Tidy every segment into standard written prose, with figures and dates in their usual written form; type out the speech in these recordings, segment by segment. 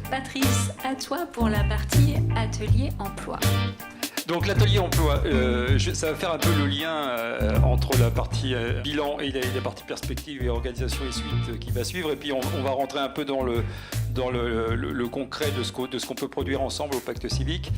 Patrice, à toi pour la partie atelier emploi. Donc l'atelier emploi, ça va faire un peu le lien entre la partie bilan et la partie perspective et organisation et suite qui va suivre. Et puis on va rentrer un peu dans le concret de ce qu'on peut produire ensemble au Pacte Civique,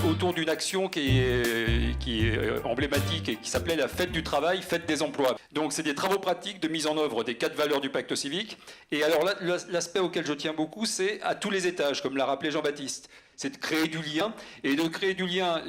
autour d'une action qui est emblématique et qui s'appelait la fête du travail, fête des emplois. Donc c'est des travaux pratiques de mise en œuvre des 4 valeurs du Pacte Civique. Et alors là, l'aspect auquel je tiens beaucoup, c'est à tous les étages, comme l'a rappelé Jean-Baptiste. C'est de créer du lien, et de créer du lien,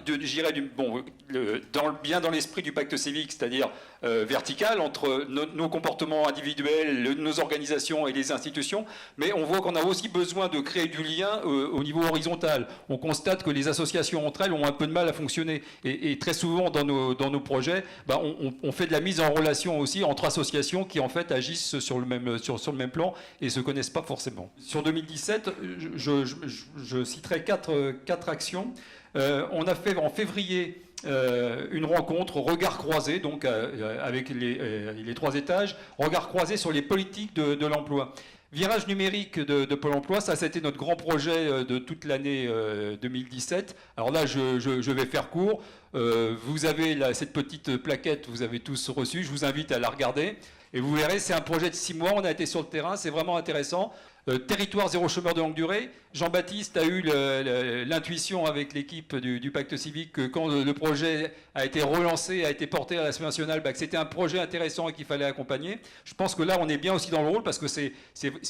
bien dans l'esprit du pacte civique, c'est-à-dire vertical, entre nos comportements individuels, nos organisations et les institutions, mais on voit qu'on a aussi besoin de créer du lien au niveau horizontal. On constate que les associations entre elles ont un peu de mal à fonctionner, et très souvent dans nos projets, on fait de la mise en relation aussi entre associations qui en fait agissent sur le même plan et ne se connaissent pas forcément. Sur 2017, je citerai quatre actions. On a fait en février une rencontre regard croisé, donc avec les 3 étages, regard croisé sur les politiques de l'emploi. Virage numérique de Pôle emploi, ça a été notre grand projet de toute l'année 2017. Alors là, je vais faire court. Vous avez cette petite plaquette, vous avez tous reçu. Je vous invite à la regarder. Et vous verrez, c'est un projet de 6 mois. On a été sur le terrain, c'est vraiment intéressant. Territoire zéro chômeur de longue durée. Jean-Baptiste a eu l'intuition avec l'équipe du Pacte Civique que quand le projet a été relancé, a été porté à l'Assemblée nationale, que c'était un projet intéressant et qu'il fallait accompagner. Je pense que là, on est bien aussi dans le rôle parce que c'est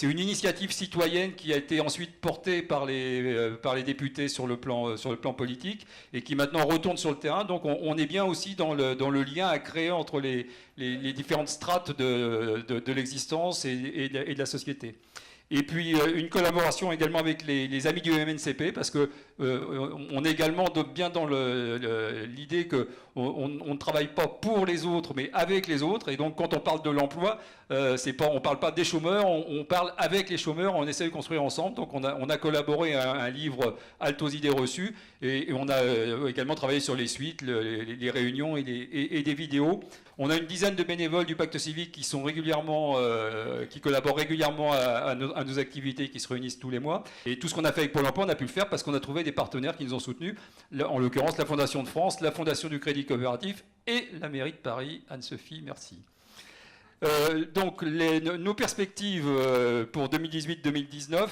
une initiative citoyenne qui a été ensuite portée par les députés sur le plan politique et qui maintenant retourne sur le terrain. Donc on est bien aussi dans le lien à créer entre les différentes strates de l'existence et de la société. Et puis une collaboration également avec les amis du MNCP, parce qu'on est également bien dans l'idée qu'on ne travaille pas pour les autres, mais avec les autres. Et donc quand on parle de l'emploi, on ne parle pas des chômeurs, on parle avec les chômeurs, on essaie de construire ensemble. Donc on a collaboré à un livre Halte aux idées reçues, et on a également travaillé sur les suites, les réunions et des vidéos. On a une dizaine de bénévoles du Pacte Civique qui collaborent régulièrement à nos activités, qui se réunissent tous les mois. Et tout ce qu'on a fait avec Pôle emploi, on a pu le faire parce qu'on a trouvé des partenaires qui nous ont soutenus, en l'occurrence la Fondation de France, la Fondation du Crédit Coopératif et la mairie de Paris. Anne-Sophie, merci. Donc nos perspectives pour 2018-2019,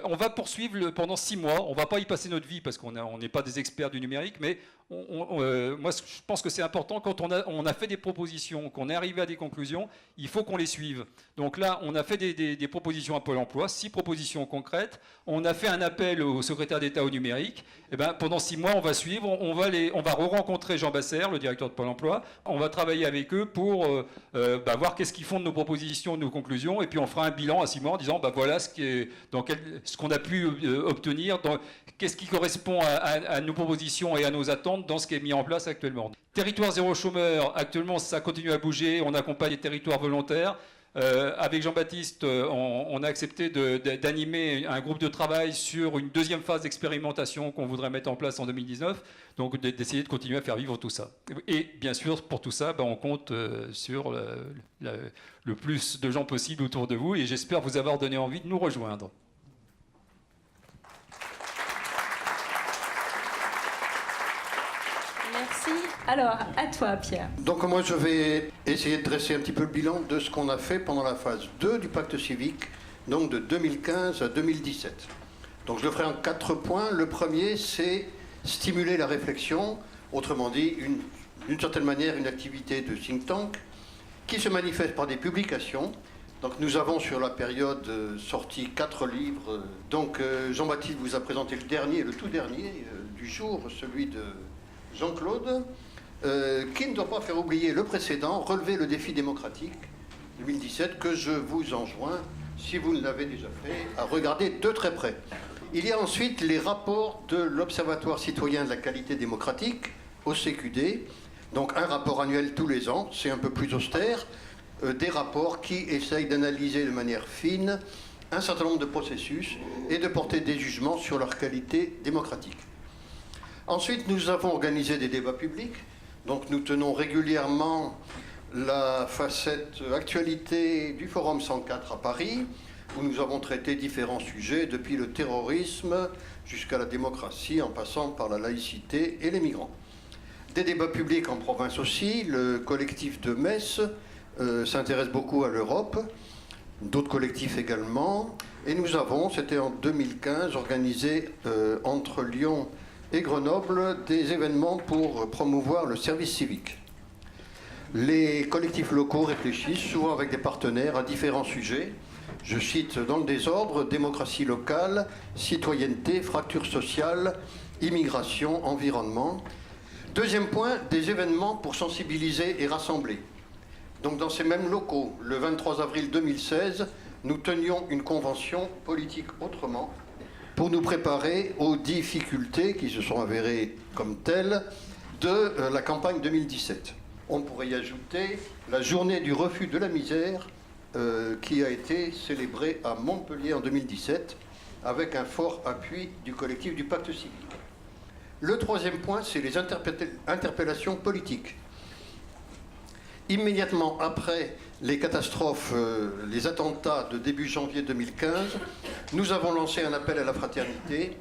on va poursuivre pendant 6 mois. On ne va pas y passer notre vie parce qu'on n'est pas des experts du numérique, mais moi je pense que c'est important quand on a fait des propositions, qu'on est arrivé à des conclusions, il faut qu'on les suive. Donc là, on a fait des propositions à Pôle emploi, 6 propositions concrètes. On a fait un appel au secrétaire d'État au numérique. Et pendant 6 mois, on va suivre, on va re-rencontrer Jean Basser, le directeur de Pôle emploi. On va travailler avec eux pour voir qu'est-ce qu'ils font de nos propositions, de nos conclusions, et puis on fera un bilan à 6 mois en disant voilà ce qu'on a pu obtenir, qu'est-ce qui correspond à nos propositions et à nos attentes dans ce qui est mis en place actuellement. Territoire zéro chômeur, actuellement ça continue à bouger, on accompagne les territoires volontaires. Avec Jean-Baptiste, on a accepté d'animer un groupe de travail sur une 2e phase d'expérimentation qu'on voudrait mettre en place en 2019, donc d'essayer de continuer à faire vivre tout ça. Et bien sûr, pour tout ça, on compte sur le plus de gens possible autour de vous, et j'espère vous avoir donné envie de nous rejoindre. Merci. Alors, à toi, Pierre. Donc moi, je vais essayer de dresser un petit peu le bilan de ce qu'on a fait pendant la phase 2 du pacte civique, donc de 2015 à 2017. Donc je le ferai en 4 points. Le premier, c'est stimuler la réflexion, autrement dit, d'une certaine manière, une activité de think tank qui se manifeste par des publications. Donc nous avons sur la période sorti 4 livres. Donc Jean-Baptiste vous a présenté le tout dernier du jour, celui de Jean-Claude, qui ne doit pas faire oublier le précédent, Relever le défi démocratique 2017, que je vous enjoins, si vous ne l'avez déjà fait, à regarder de très près. Il y a ensuite les rapports de l'Observatoire citoyen de la qualité démocratique, OCQD, donc un rapport annuel tous les ans, c'est un peu plus austère, des rapports qui essayent d'analyser de manière fine un certain nombre de processus et de porter des jugements sur leur qualité démocratique. Ensuite, nous avons organisé des débats publics. Donc nous tenons régulièrement la facette actualité du Forum 104 à Paris, où nous avons traité différents sujets, depuis le terrorisme jusqu'à la démocratie, en passant par la laïcité et les migrants. Des débats publics en province aussi. Le collectif de Metz s'intéresse beaucoup à l'Europe, d'autres collectifs également. Et nous avons, c'était en 2015, organisé entre Lyon et Grenoble des événements pour promouvoir le service civique. Les collectifs locaux réfléchissent souvent avec des partenaires à différents sujets. Je cite dans le désordre: démocratie locale, citoyenneté, fracture sociale, immigration, environnement. Deuxième point, des événements pour sensibiliser et rassembler. Donc dans ces mêmes locaux, le 23 avril 2016, nous tenions une convention politique autrement pour nous préparer aux difficultés qui se sont avérées comme telles de la campagne 2017. On pourrait y ajouter la journée du refus de la misère qui a été célébrée à Montpellier en 2017 avec un fort appui du collectif du Pacte civique. Le troisième point, c'est les interpellations politiques. Immédiatement après les catastrophes, les attentats de début janvier 2015, nous avons lancé un appel à la fraternité,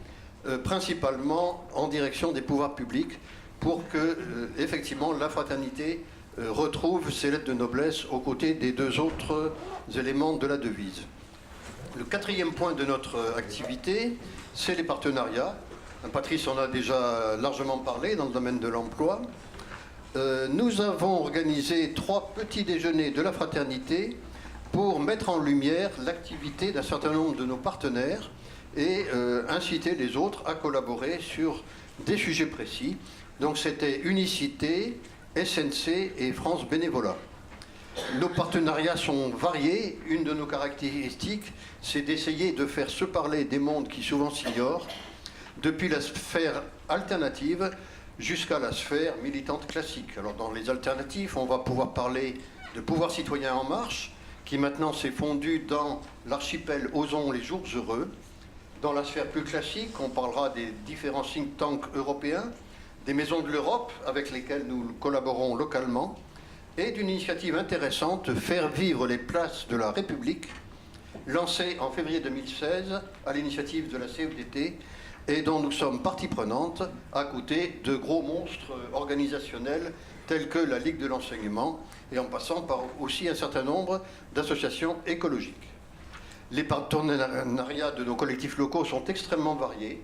principalement en direction des pouvoirs publics, pour que, effectivement, la fraternité retrouve ses lettres de noblesse aux côtés des deux autres éléments de la devise. Le quatrième point de notre activité, c'est les partenariats. Patrice en a déjà largement parlé dans le domaine de l'emploi. Nous avons organisé 3 petits déjeuners de la fraternité pour mettre en lumière l'activité d'un certain nombre de nos partenaires et inciter les autres à collaborer sur des sujets précis. Donc c'était Unicité, SNC et France Bénévolat. Nos partenariats sont variés. Une de nos caractéristiques, c'est d'essayer de faire se parler des mondes qui souvent s'ignorent, depuis la sphère alternative jusqu'à la sphère militante classique. Alors dans les alternatives, on va pouvoir parler de Pouvoir citoyen en marche, qui maintenant s'est fondu dans l'archipel Osons les jours heureux. Dans la sphère plus classique, on parlera des différents think tanks européens, des maisons de l'Europe avec lesquelles nous collaborons localement, et d'une initiative intéressante, Faire vivre les places de la République, lancée en février 2016 à l'initiative de la CFDT, et dont nous sommes partie prenante à côté de gros monstres organisationnels tels que la Ligue de l'enseignement et en passant par aussi un certain nombre d'associations écologiques. Les partenariats de nos collectifs locaux sont extrêmement variés.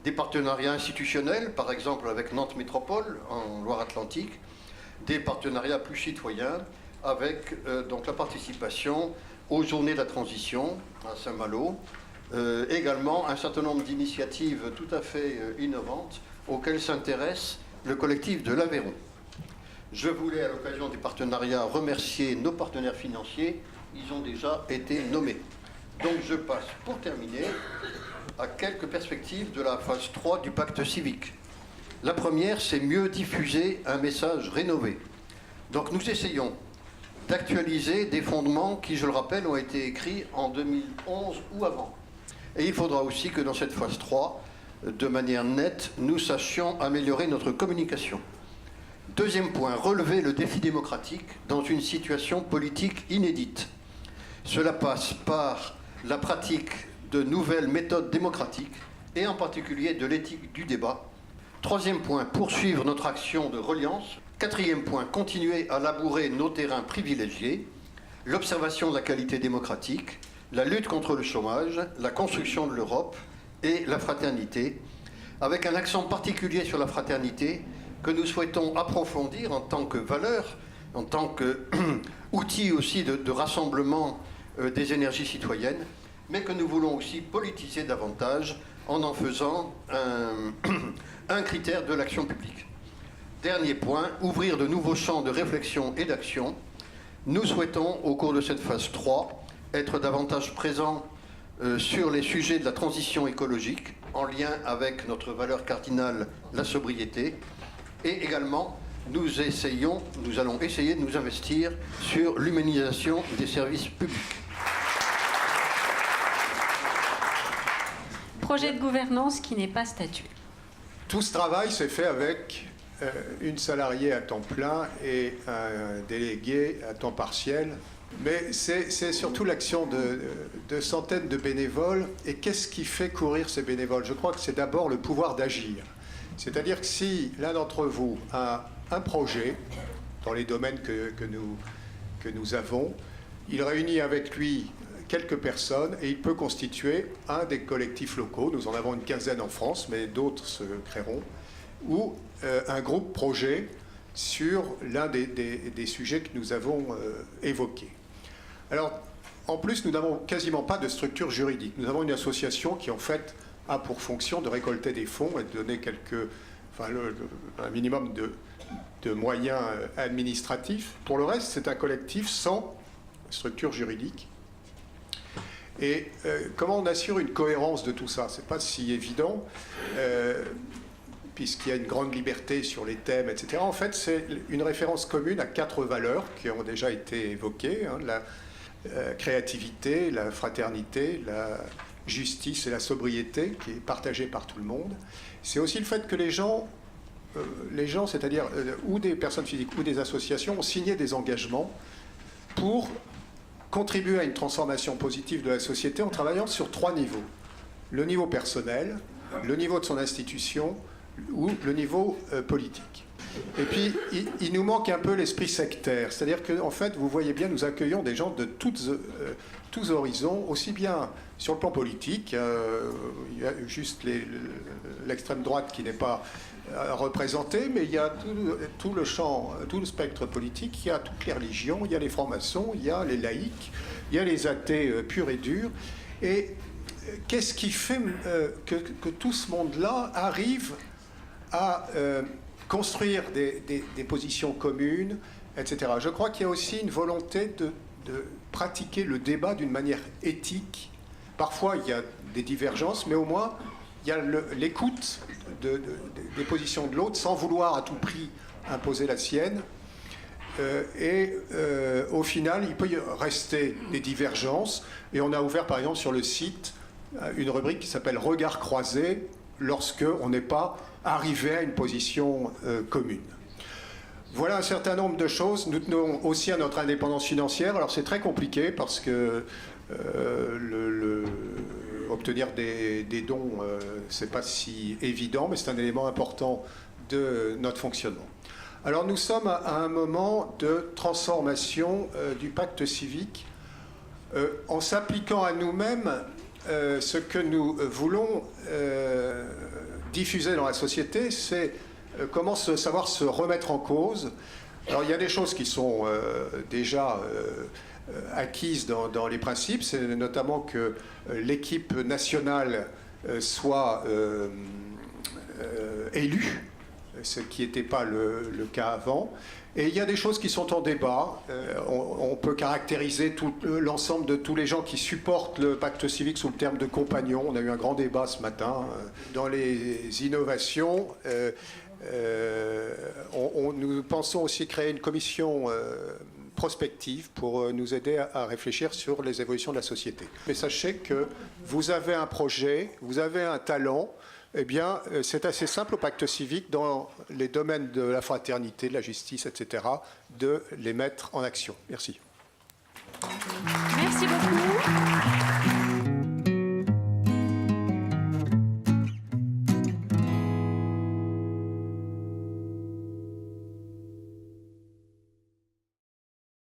Des partenariats institutionnels, par exemple avec Nantes Métropole en Loire-Atlantique, des partenariats plus citoyens avec donc la participation aux Journées de la Transition à Saint-Malo, également un certain nombre d'initiatives tout à fait innovantes auxquelles s'intéresse le collectif de l'Aveyron. Je voulais, à l'occasion du partenariat, remercier nos partenaires financiers. Ils ont déjà été nommés. Donc je passe, pour terminer, à quelques perspectives de la phase 3 du pacte civique. La première, c'est mieux diffuser un message rénové. Donc nous essayons d'actualiser des fondements qui, je le rappelle, ont été écrits en 2011 ou avant. Et il faudra aussi que dans cette phase 3, de manière nette, nous sachions améliorer notre communication. Deuxième point, relever le défi démocratique dans une situation politique inédite. Cela passe par la pratique de nouvelles méthodes démocratiques et en particulier de l'éthique du débat. Troisième point, poursuivre notre action de reliance. Quatrième point, continuer à labourer nos terrains privilégiés, l'observation de la qualité démocratique, la lutte contre le chômage, la construction de l'Europe et la fraternité, avec un accent particulier sur la fraternité que nous souhaitons approfondir en tant que valeur, en tant qu'outil aussi de rassemblement des énergies citoyennes, mais que nous voulons aussi politiser davantage en faisant un critère de l'action publique. Dernier point, ouvrir de nouveaux champs de réflexion et d'action. Nous souhaitons, au cours de cette phase 3, être davantage présents sur les sujets de la transition écologique, en lien avec notre valeur cardinale, la sobriété, et également nous allons essayer de nous investir sur l'humanisation des services publics. Projet de gouvernance qui n'est pas statué. Tout ce travail s'est fait avec une salariée à temps plein et un délégué à temps partiel Mais c'est surtout l'action de centaines de bénévoles. Et qu'est-ce qui fait courir ces bénévoles? Je crois que c'est d'abord le pouvoir d'agir. C'est-à-dire que si l'un d'entre vous a un projet dans les domaines que nous avons, il réunit avec lui quelques personnes et il peut constituer un des collectifs locaux. Nous en avons une quinzaine en France, mais d'autres se créeront. Ou un groupe projet sur l'un des sujets que nous avons évoqués. Alors, en plus, nous n'avons quasiment pas de structure juridique. Nous avons une association qui, en fait, a pour fonction de récolter des fonds et de donner un minimum de moyens administratifs. Pour le reste, c'est un collectif sans structure juridique. Et comment on assure une cohérence de tout ça? Ce n'est pas si évident, puisqu'il y a une grande liberté sur les thèmes, etc. En fait, c'est une référence commune à 4 valeurs qui ont déjà été évoquées, hein, la créativité, la fraternité, la justice et la sobriété, qui est partagée par tout le monde. C'est aussi le fait que les gens, c'est-à-dire ou des personnes physiques ou des associations, ont signé des engagements pour contribuer à une transformation positive de la société en travaillant sur 3 niveaux. Le niveau personnel, le niveau de son institution ou le niveau politique. Et puis, il nous manque un peu l'esprit sectaire. C'est-à-dire qu'en fait, vous voyez bien, nous accueillons des gens de tous horizons, aussi bien sur le plan politique, il y a juste l'extrême droite qui n'est pas représentée, mais il y a tout le champ, tout le spectre politique, il y a toutes les religions, il y a les francs-maçons, il y a les laïcs, il y a les athées purs et durs. Et qu'est-ce qui fait que tout ce monde-là arrive à construire des positions communes, etc. Je crois qu'il y a aussi une volonté de pratiquer le débat d'une manière éthique. Parfois, il y a des divergences, mais au moins, il y a l'écoute des positions de l'autre sans vouloir à tout prix imposer la sienne. Au final, il peut y rester des divergences. Et on a ouvert, par exemple, sur le site, une rubrique qui s'appelle « Regard croisé » lorsqu'on n'est pas arrivé à une position commune. Voilà un certain nombre de choses. Nous tenons aussi à notre indépendance financière. Alors c'est très compliqué parce que obtenir des dons, c'est pas si évident, mais c'est un élément important de notre fonctionnement. Alors nous sommes à un moment de transformation du pacte civique en s'appliquant à nous-mêmes ce que nous voulons diffuser dans la société, c'est comment savoir se remettre en cause. Alors il y a des choses qui sont déjà acquises dans les principes, c'est notamment que l'équipe nationale soit élue, ce qui n'était pas le cas avant. Et il y a des choses qui sont en débat. On peut caractériser l'ensemble de tous les gens qui supportent le pacte civique sous le terme de compagnons. On a eu un grand débat ce matin. Dans les innovations, nous pensons aussi créer une commission prospective pour nous aider à réfléchir sur les évolutions de la société. Mais sachez que vous avez un projet, vous avez un talent. Eh bien, c'est assez simple au pacte civique, dans les domaines de la fraternité, de la justice, etc., de les mettre en action. Merci.